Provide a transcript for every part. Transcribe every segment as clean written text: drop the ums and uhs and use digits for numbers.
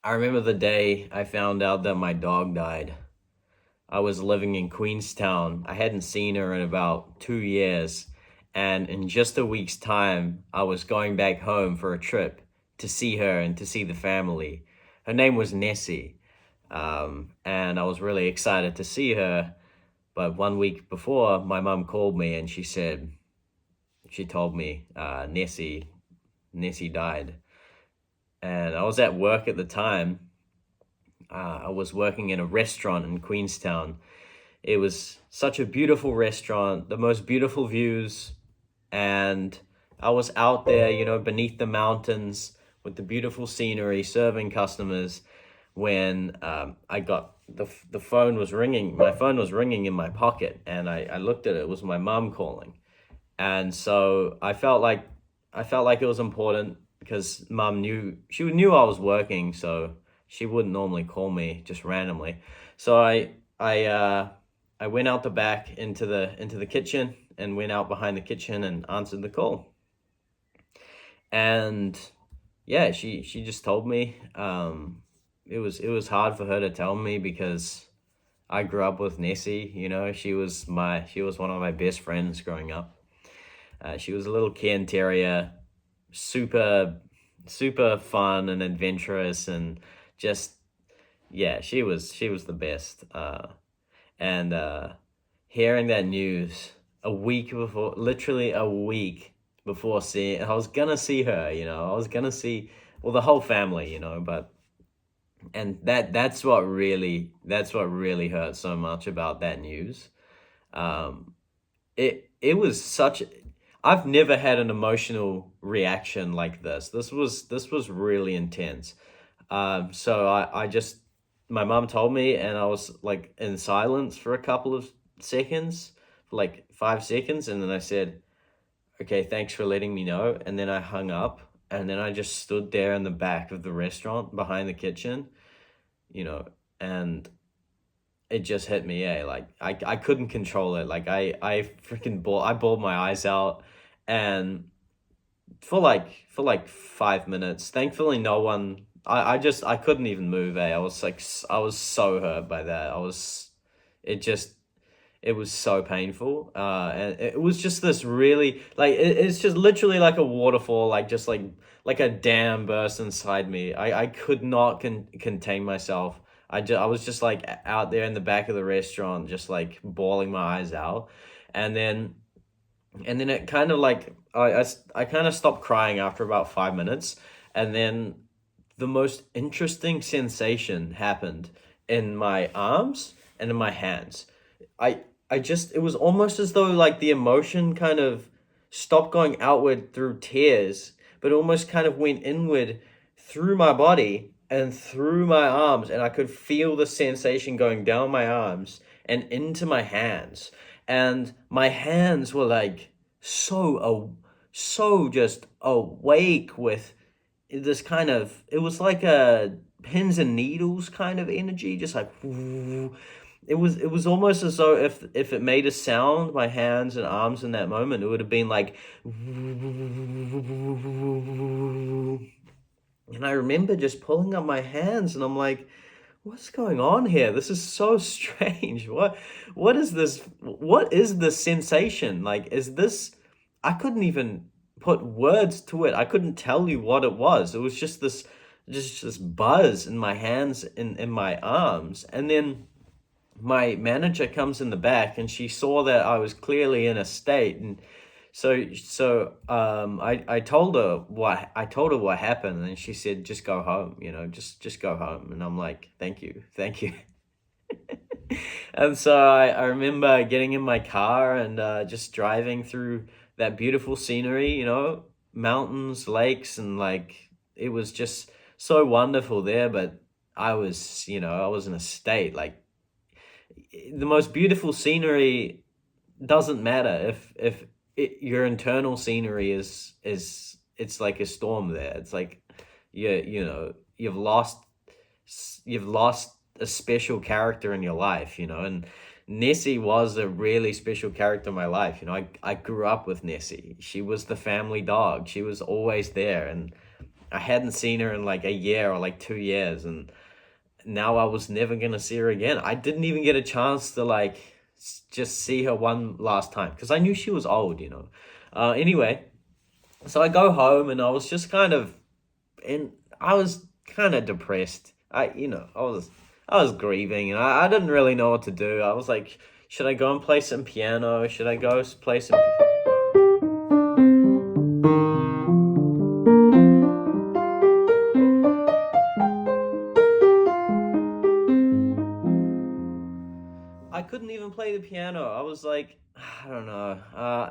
I remember the day I found out that my dog died. I was living in Queenstown. I hadn't seen her in about 2 years. And in just a week's time, I was going back home for a trip to see her and to see the family. Her name was Nessie. And I was really excited to see her. But 1 week before, my mom called me and she told me Nessie died. And I was at work at the time. I was working in a restaurant in Queenstown. It was such a beautiful restaurant, the most beautiful views, and I was out there, beneath the mountains with the beautiful scenery, serving customers. When I got the phone was ringing, my phone was ringing in my pocket, and I looked at it. It was my mom calling, and so I felt like it was important because mom knew I was working, so she wouldn't normally call me just randomly. So I went out the back into the kitchen and went out behind the kitchen and answered the call. And yeah, she just told me. It was hard for her to tell me because I grew up with Nessie. She was one of my best friends growing up. She was a little Cairn Terrier, super super fun and adventurous, and just yeah, she was the best. And hearing that news a week before, literally a week before seeing, I was gonna see her. I was gonna see, well, the whole family. But and that's what really hurt so much about that news. Um, it was such. I've never had an emotional reaction like this. This was really intense. So I just my mom told me, and I was like in silence for a couple of seconds, for like 5 seconds, and then I said, "Okay, thanks for letting me know." And then I hung up, and then I just stood there in the back of the restaurant behind the kitchen, you know, and it just hit me, like I couldn't control it. Like I bawled my eyes out, and for like 5 minutes. Thankfully, no one. I couldn't even move. I was like I was so hurt by that. It just it was so painful. And it was just this really like it's just literally like a waterfall, like just like a dam burst inside me. I could not contain myself. I was just like out there in the back of the restaurant, just like bawling my eyes out, and then it kind of like I kind of stopped crying after about 5 minutes, and then the most interesting sensation happened in my arms and in my hands. I I just it was almost as though like the emotion kind of stopped going outward through tears, but almost kind of went inward through my body and through my arms, and I could feel the sensation going down my arms and into my hands. And my hands were like so just awake with this kind of, it was like a pins and needles kind of energy, just like it was almost as though if it made a sound, my hands and arms in that moment, it would have been like, and I remember just pulling up my hands, and I'm like, what's going on here? This is so strange. What is this sensation? Like, is this, I couldn't even put words to it. I couldn't tell you what it was. It was just this buzz in my hands and in my arms. And then my manager comes in the back, and she saw that I was clearly in a state, and I told her what happened, and she said, just go home, just go home. And I'm like, thank you. And so I remember getting in my car and just driving through that beautiful scenery, mountains, lakes, and like it was just so wonderful there. But I was in a state like the most beautiful scenery doesn't matter if your internal scenery is it's like a storm there. It's like you've lost a special character in your life, and Nessie was a really special character in my life. I grew up with Nessie. She was the family dog. She was always there, and I hadn't seen her in like a year or like 2 years, and now I was never gonna see her again. I didn't even get a chance to like just see her one last time because I knew she was old, you know. Anyway, so I go home and I was just kind of and I was kind of depressed. I was grieving and I didn't really know what to do. I was like, should I go and play some piano? Should I go play some? I couldn't even play the piano. I was like, I don't know.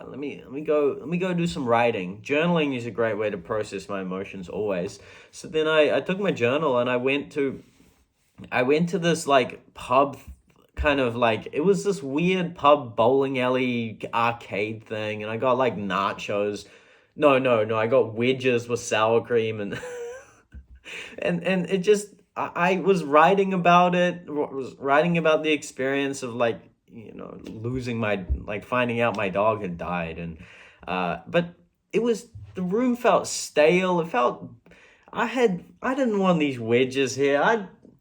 Let me go do some writing. Journaling is a great way to process my emotions always. So then I took my journal and I went to this like pub, kind of like it was this weird pub bowling alley arcade thing, and I got like nachos. No, no, no, I got wedges with sour cream and and it just I was writing about it, was writing about the experience of like, losing my like finding out my dog had died, and but it was the room felt stale. It felt I didn't want these wedges here.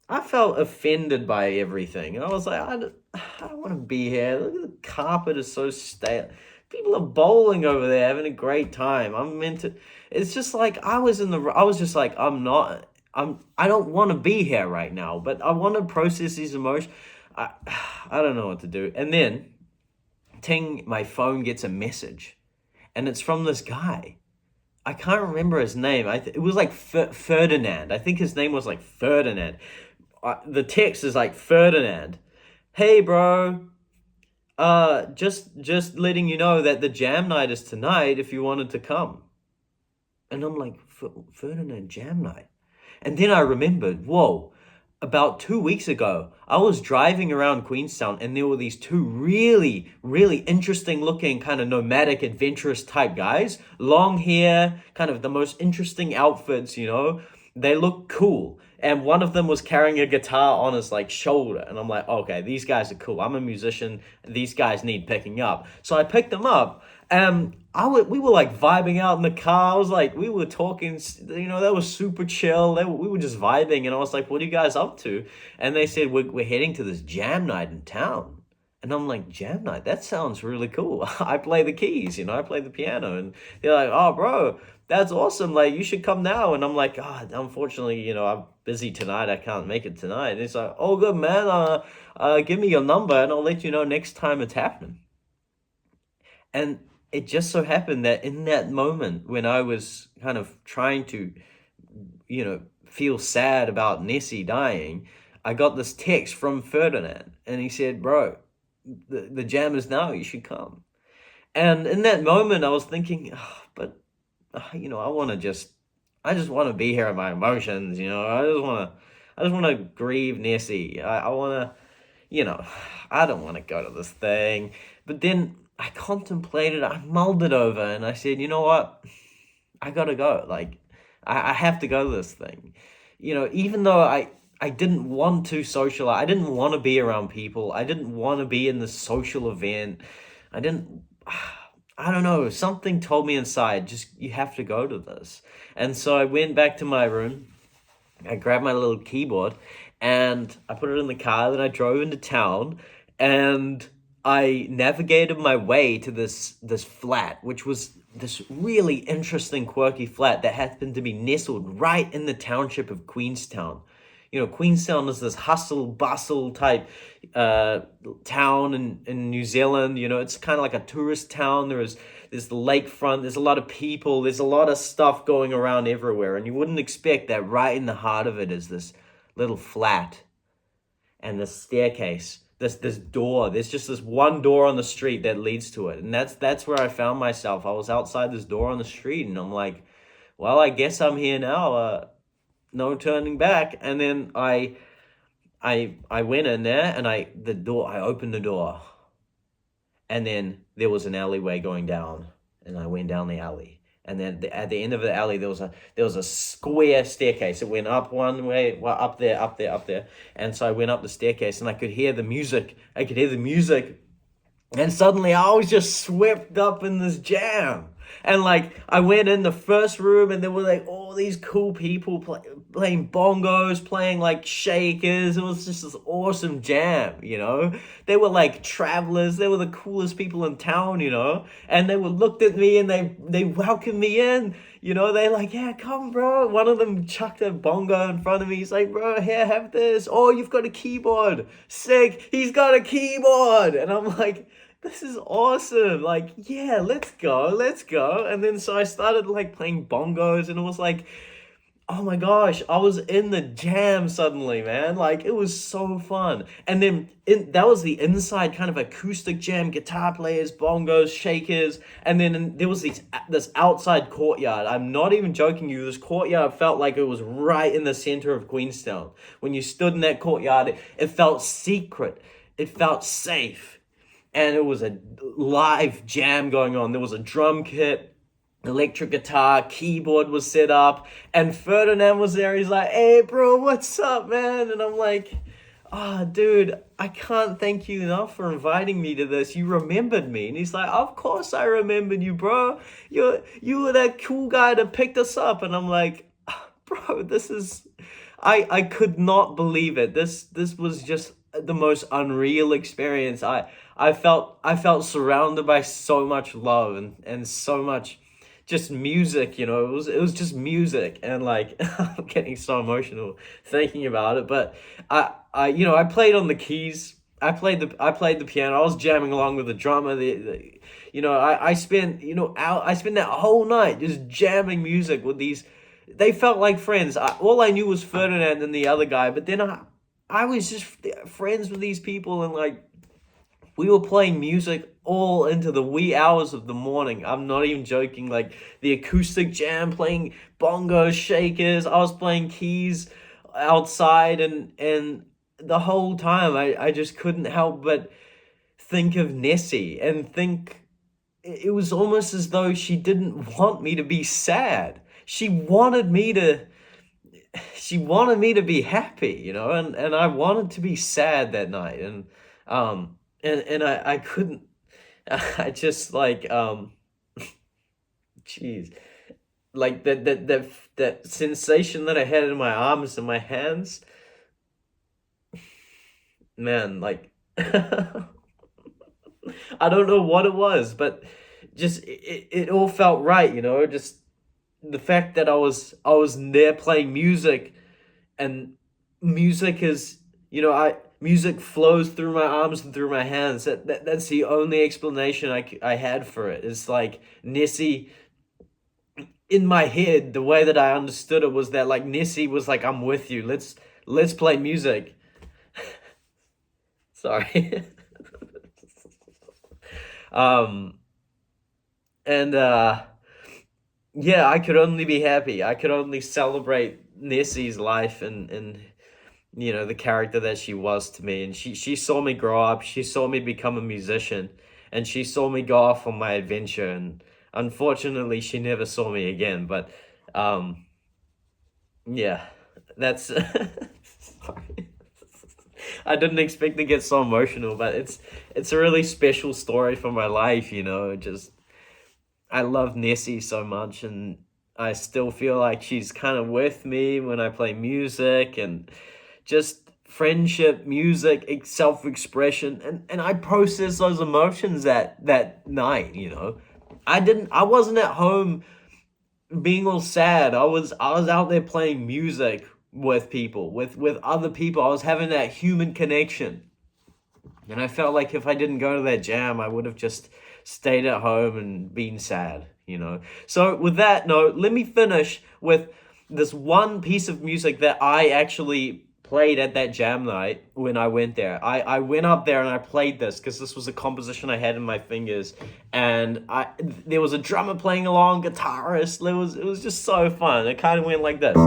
I felt offended by everything. And I was like, I don't want to be here. Look at the carpet is so stale. People are bowling over there having a great time. I'm meant to. It's just like I was just like, I don't want to be here right now, but I want to process these emotions. I, I don't know what to do. And then, ting, my phone gets a message, and it's from this guy. I can't remember his name. It was like Ferdinand. I think his name was like Ferdinand. The text is like, Ferdinand, hey bro, just letting you know that the jam night is tonight if you wanted to come. And I'm like, Ferdinand, jam night. And then I remembered, whoa, about 2 weeks ago, I was driving around Queenstown and there were these two really, really interesting looking, kind of nomadic, adventurous type guys. Long hair, kind of the most interesting outfits, you know. They look cool. And one of them was carrying a guitar on his like shoulder. And I'm like, okay, these guys are cool. I'm a musician. These guys need picking up. So I picked them up. We were like vibing out in the car. I was like, we were talking, that was super chill. We were just vibing. And I was like, what are you guys up to? And they said, we're heading to this jam night in town. And I'm like, jam night? That sounds really cool. I play the keys, I play the piano. And they're like, oh, bro, that's awesome. Like, you should come now. And I'm like, oh, unfortunately, I'm busy tonight. I can't make it tonight. And he's like, oh, good, man. Give me your number and I'll let you know next time it's happening. And it just so happened that in that moment when I was kind of trying to, feel sad about Nessie dying, I got this text from Ferdinand and he said, bro, the jam is now, you should come. And in that moment, I was thinking, oh, but, I just want to be here in my emotions, I just want to grieve Nessie. I want to, I don't want to go to this thing. But then I contemplated, I mulled it over, and I said, you know what? I gotta go. Like, I have to go to this thing. Even though I didn't want to socialize, I didn't want to be around people, I didn't want to be in this social event. I didn't, I don't know, something told me inside, just, you have to go to this. And so I went back to my room, I grabbed my little keyboard, and I put it in the car, then I drove into town, and I navigated my way to this flat, which was this really interesting, quirky flat that happened to be nestled right in the township of Queenstown. Queenstown is this hustle bustle type town in New Zealand. It's kind of like a tourist town. There's the lakefront. There's a lot of people. There's a lot of stuff going around everywhere, and you wouldn't expect that right in the heart of it is this little flat and this staircase. This door. There's just this one door on the street that leads to it, and that's where I found myself. I was outside this door on the street, and I'm like, well, I guess I'm here now. No turning back. And then I went in there, and I opened the door, and then there was an alleyway going down, and I went down the alley. And then at the end of the alley, there was a square staircase. It went up one way, well, up there, up there, up there. And so I went up the staircase, and I could hear the music. And suddenly I was just swept up in this jam. And like I went in the first room and there were like all these cool people playing bongos, playing like shakers. It was just this awesome jam, you know. They were like travelers. They were the coolest people in town, you know. And they were looked at me and they welcomed me in. You know, they like, yeah, come, bro. One of them chucked a bongo in front of me. He's like, bro, here, have this. Oh, you've got a keyboard. Sick. He's got a keyboard. And I'm like, this is awesome. Like, yeah, let's go, let's go. And then so I started like playing bongos, and it was like, oh my gosh, I was in the jam suddenly, man. Like it was so fun. And then that was the inside kind of acoustic jam, guitar players, bongos, shakers, and then there was this outside courtyard. I'm not even joking you. This courtyard felt like it was right in the center of Queenstown. When you stood in that courtyard, it felt secret. It felt safe. And it was a live jam going on. There was a drum kit, electric guitar, keyboard was set up, and Ferdinand was there. He's like, hey, bro, what's up, man? And I'm like, dude, I can't thank you enough for inviting me to this. You remembered me. And he's like, of course I remembered you, bro. You were that cool guy that picked us up. And I'm like, bro, this is... I could not believe it. This was just the most unreal experience. I felt surrounded by so much love and so much just music, you know. It was just music, and like I'm getting so emotional thinking about it. But I played on the keys. I played the piano. I was jamming along with the drummer. I spent that whole night just jamming music with these. They felt like friends. All I knew was Ferdinand and the other guy, but then I was just friends with these people, and like we were playing music all into the wee hours of the morning. I'm not even joking. Like the acoustic jam, playing bongos, shakers. I was playing keys outside, and the whole time I just couldn't help but think of Nessie and think it was almost as though she didn't want me to be sad. She wanted me to be happy, you know, and I wanted to be sad that night, and I couldn't. I just like jeez, like that sensation that I had in my arms and my hands, man, like I don't know what it was, but just it all felt right, you know. Just the fact that I was there playing music, and music is, music flows through my arms and through my hands. That's the only explanation I had for it. It's like Nessie, in my head, the way that I understood it was that like Nessie was like, I'm with you. Let's play music. Sorry. um and yeah, I could only be happy. I could only celebrate Nessie's life, and the character that she was to me. And she saw me grow up. She saw me become a musician, and she saw me go off on my adventure. And unfortunately, she never saw me again. But yeah, that's sorry. I didn't expect to get so emotional, but it's a really special story for my life. Just I love Nessie so much, and I still feel like she's kind of with me when I play music, and just friendship, music, self-expression, and I process those emotions that night. I wasn't at home being all sad. I was out there playing music with people, with other people. I was having that human connection. And I felt like if I didn't go to that jam, I would have just stayed at home and been sad. So with that note, let me finish with this one piece of music that I actually played at that jam night when I went there. I went up there and I played this because this was a composition I had in my fingers, and there was a drummer playing along, guitarist. It was just so fun. It kind of went like this.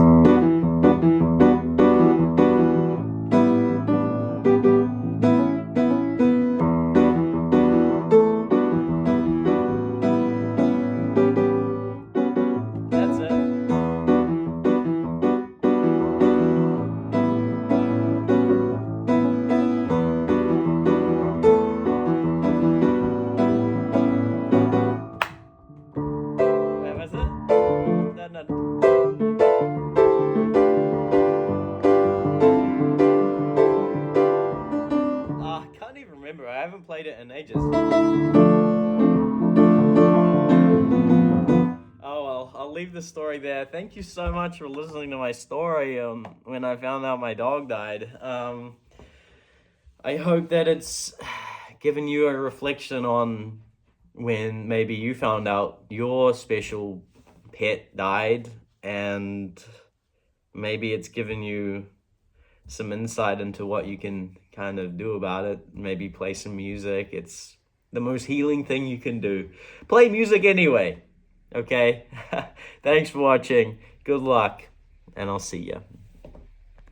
That's it. played it in ages. Oh well, I'll leave the story there. Thank you so much for listening to my story. When I found out my dog died. I hope that it's given you a reflection on when maybe you found out your special pet died, and maybe it's given you some insight into what you can kind of do about it. Maybe play some music. It's the most healing thing you can do. Play music anyway. Okay? Thanks for watching. Good luck, and I'll see ya.